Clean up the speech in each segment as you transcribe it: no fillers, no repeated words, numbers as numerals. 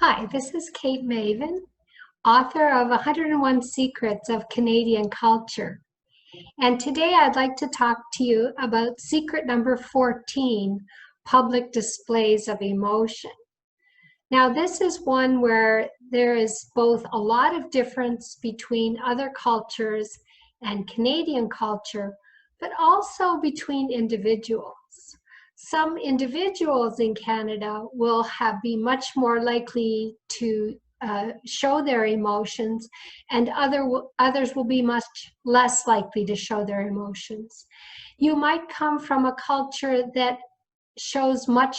Hi, this is Kate Maven, author of 101 Secrets of Canadian Culture. And today I'd like to talk to you about secret number 14, public displays of emotion. Now, this is one where there is both a lot of difference between other cultures and Canadian culture, but also between individuals. Some individuals in Canada will be much more likely to show their emotions, and others will be much less likely to show their emotions. You might come from a culture that shows much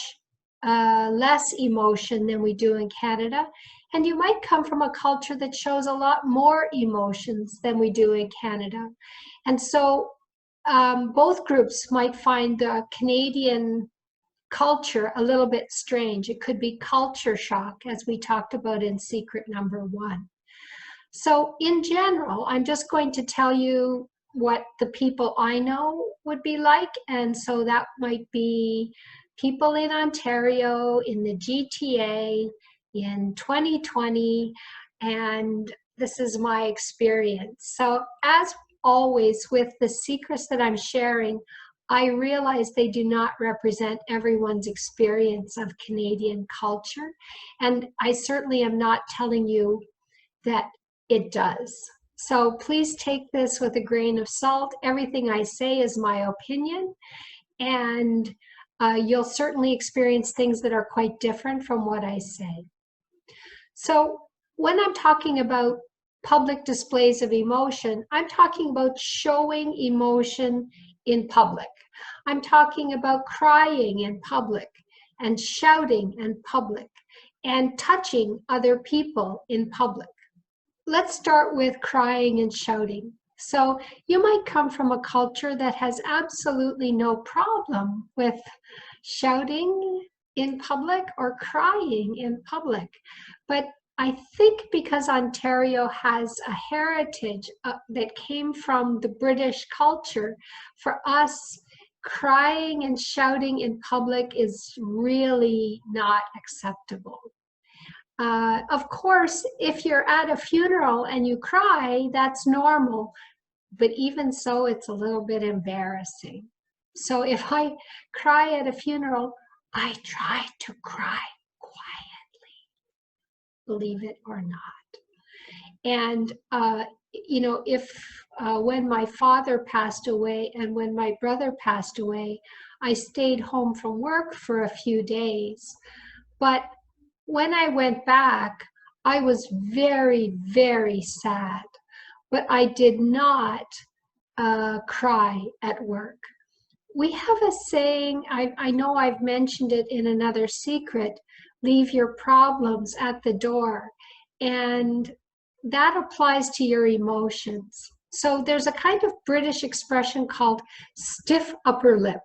less emotion than we do in Canada, and you might come from a culture that shows a lot more emotions than we do in Canada. And so both groups might find the Canadian culture a little bit strange. It could be culture shock, as we talked about in secret number 1. So in general, I'm just going to tell you what the people I know would be like. And so that might be people in Ontario, in the GTA, in 2020, and this is my experience. So as always with the secrets that I'm sharing, I realize they do not represent everyone's experience of Canadian culture. And I certainly am not telling you that it does. So please take this with a grain of salt. Everything I say is my opinion, and you'll certainly experience things that are quite different from what I say. So when I'm talking about public displays of emotion, I'm talking about showing emotion in public. I'm talking about crying in public and shouting in public and touching other people in public. Let's start with crying and shouting. So you might come from a culture that has absolutely no problem with shouting in public or crying in public. But I think because Ontario has a heritage that came from the British culture, for us, crying and shouting in public is really not acceptable. Of course, if you're at a funeral and you cry, that's normal. But even so, it's a little bit embarrassing. So if I cry at a funeral, I try to cry quietly, believe it or not. And, if when my father passed away and when my brother passed away, I stayed home from work for a few days. But when I went back, I was very, very sad, but I did not cry at work. We have a saying, I know I've mentioned it in another secret, leave your problems at the door. And that applies to your emotions. So there's a kind of British expression called stiff upper lip.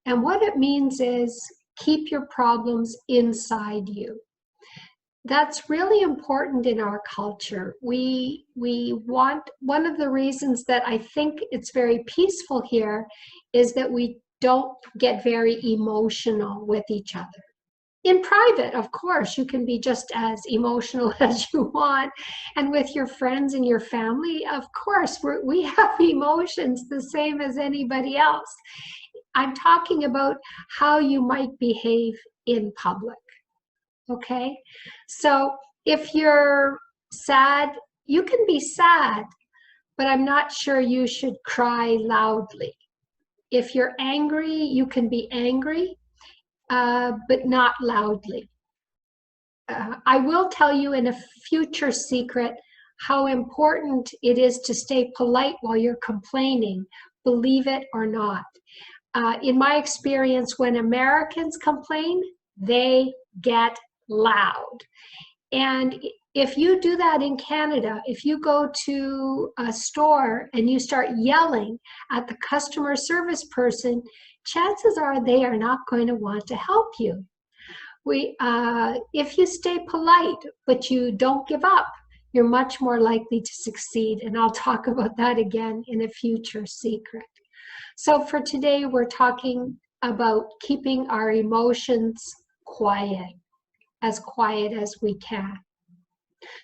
And what it means is keep your problems inside you. That's really important in our culture. We want, one of the reasons that I think it's very peaceful here is that we don't get very emotional with each other. In private, of course, you can be just as emotional as you want. And with your friends and your family, of course, we have emotions the same as anybody else. I'm talking about how you might behave in public. Okay, so if you're sad, you can be sad, but I'm not sure you should cry loudly. If you're angry, you can be angry, but not loudly. I will tell you in a future secret how important it is to stay polite while you're complaining, believe it or not. In my experience, when Americans complain, they get loud. And if you do that in Canada, if you go to a store and you start yelling at the customer service person, chances are they are not going to want to help you. If you stay polite, but you don't give up, you're much more likely to succeed. And I'll talk about that again in a future secret. So for today, we're talking about keeping our emotions quiet. as quiet as we can.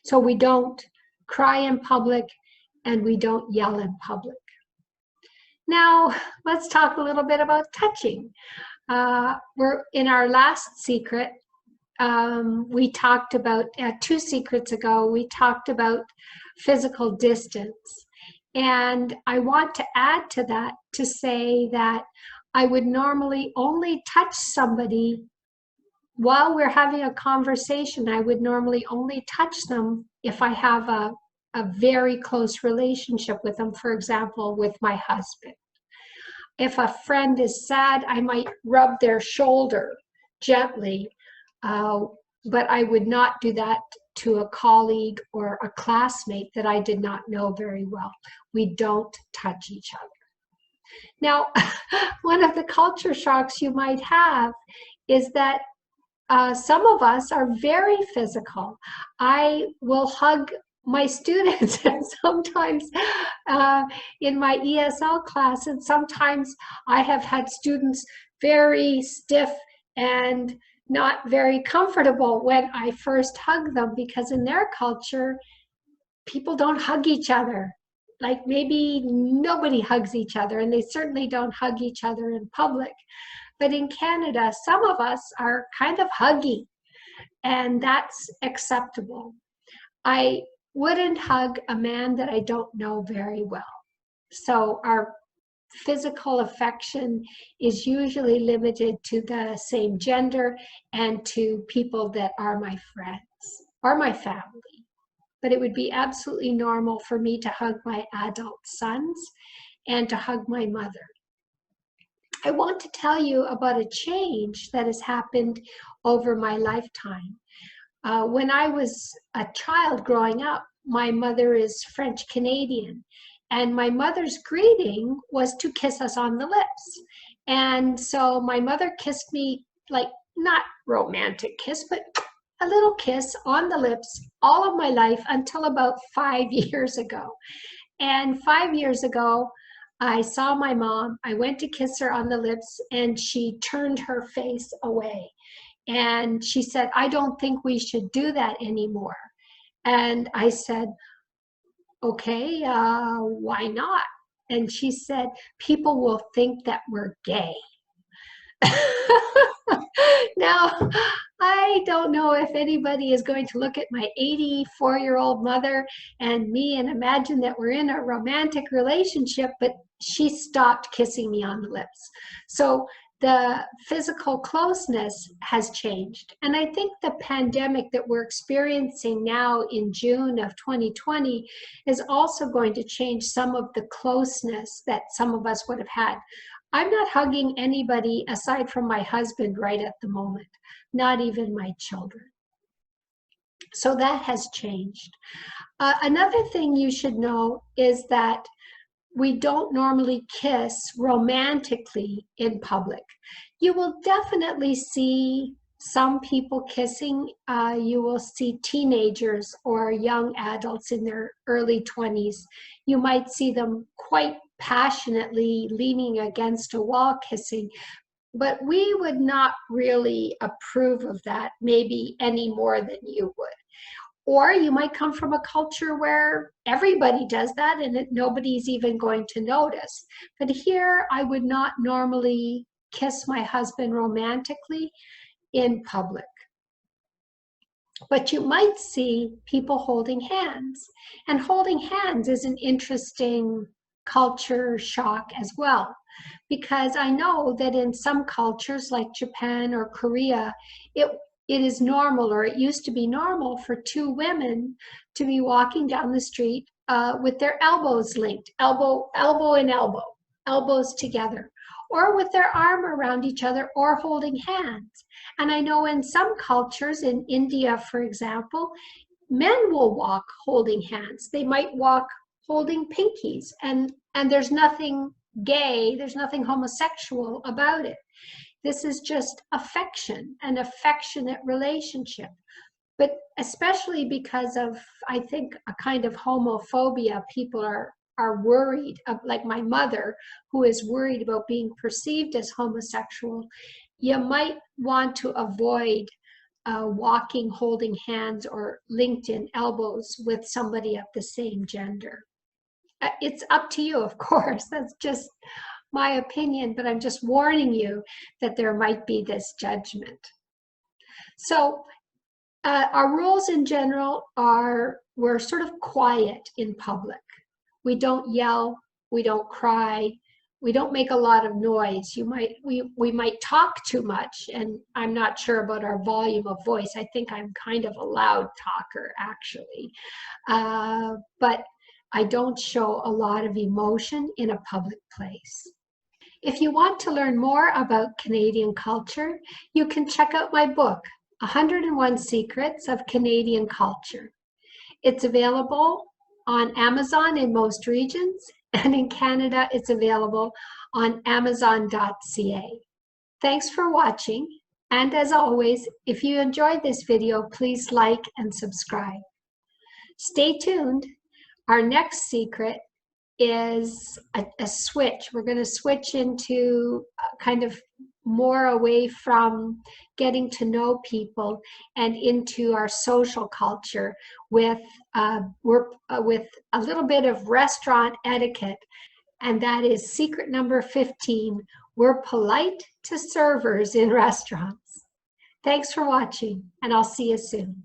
So we don't cry in public and we don't yell in public. Now, let's talk a little bit about touching. We're in our last secret. We talked about, 2 secrets ago, we talked about physical distance. And I want to add to that to say that I would normally only touch somebody while we're having a conversation. I would normally only touch them if I have a very close relationship with them, for example, with my husband. If a friend is sad, I might rub their shoulder gently, but I would not do that to a colleague or a classmate that I did not know very well. We don't touch each other. Now, one of the culture shocks you might have is that some of us are very physical. I will hug my students, and sometimes in my ESL class, and sometimes I have had students very stiff and not very comfortable when I first hug them, because in their culture, people don't hug each other. Like maybe nobody hugs each other, and they certainly don't hug each other in public. But in Canada, some of us are kind of huggy, and that's acceptable. I wouldn't hug a man that I don't know very well. So our physical affection is usually limited to the same gender and to people that are my friends or my family. But it would be absolutely normal for me to hug my adult sons and to hug my mother. I want to tell you about a change that has happened over my lifetime. When I was a child growing up, my mother is French Canadian, and my mother's greeting was to kiss us on the lips. And so my mother kissed me, like, not romantic kiss, but a little kiss on the lips all of my life until about 5 years ago. And 5 years ago, I saw my mom, I went to kiss her on the lips, and she turned her face away. And she said, "I don't think we should do that anymore." And I said, "Okay, why not?" And she said, "People will think that we're gay." Now, I don't know if anybody is going to look at my 84-year-old mother and me and imagine that we're in a romantic relationship, but she stopped kissing me on the lips. So the physical closeness has changed. And I think the pandemic that we're experiencing now in June of 2020 is also going to change some of the closeness that some of us would have had. I'm not hugging anybody aside from my husband right at the moment, not even my children. So that has changed. Another thing you should know is that we don't normally kiss romantically in public. You will definitely see some people kissing. You will see teenagers or young adults in their early 20s. You might see them quite passionately leaning against a wall kissing, but we would not really approve of that, maybe any more than you would. Or you might come from a culture where everybody does that and nobody's even going to notice. But here, I would not normally kiss my husband romantically in public. But you might see people holding hands. And holding hands is an interesting culture shock as well, because I know that in some cultures like Japan or Korea, it is normal, or it used to be normal, for 2 women to be walking down the street with their elbows linked, elbow in elbow, elbows together, or with their arm around each other, or holding hands. And I know in some cultures, in India, for example, men will walk holding hands. They might walk holding pinkies, and there's nothing gay, there's nothing homosexual about it. This is just affection, an affectionate relationship. But especially because of, I think, a kind of homophobia, people are worried, like my mother, who is worried about being perceived as homosexual. You might want to avoid walking, holding hands, or linked in elbows with somebody of the same gender. It's up to you, of course. That's just my opinion, but I'm just warning you that there might be this judgment. So our rules in general are we're sort of quiet in public. We don't yell, we don't cry, we don't make a lot of noise. We might talk too much, and I'm not sure about our volume of voice. I think I'm kind of a loud talker, actually. But I don't show a lot of emotion in a public place. If you want to learn more about Canadian culture, you can check out my book, 101 Secrets of Canadian Culture. It's available on Amazon in most regions, and in Canada, it's available on amazon.ca. Thanks for watching, and as always, if you enjoyed this video, please like and subscribe. Stay tuned. Our next secret is a switch. We're going to switch into kind of more away from getting to know people and into our social culture with with a little bit of restaurant etiquette, and that is secret number 15. We're polite to servers in restaurants. Thanks for watching, and I'll see you soon.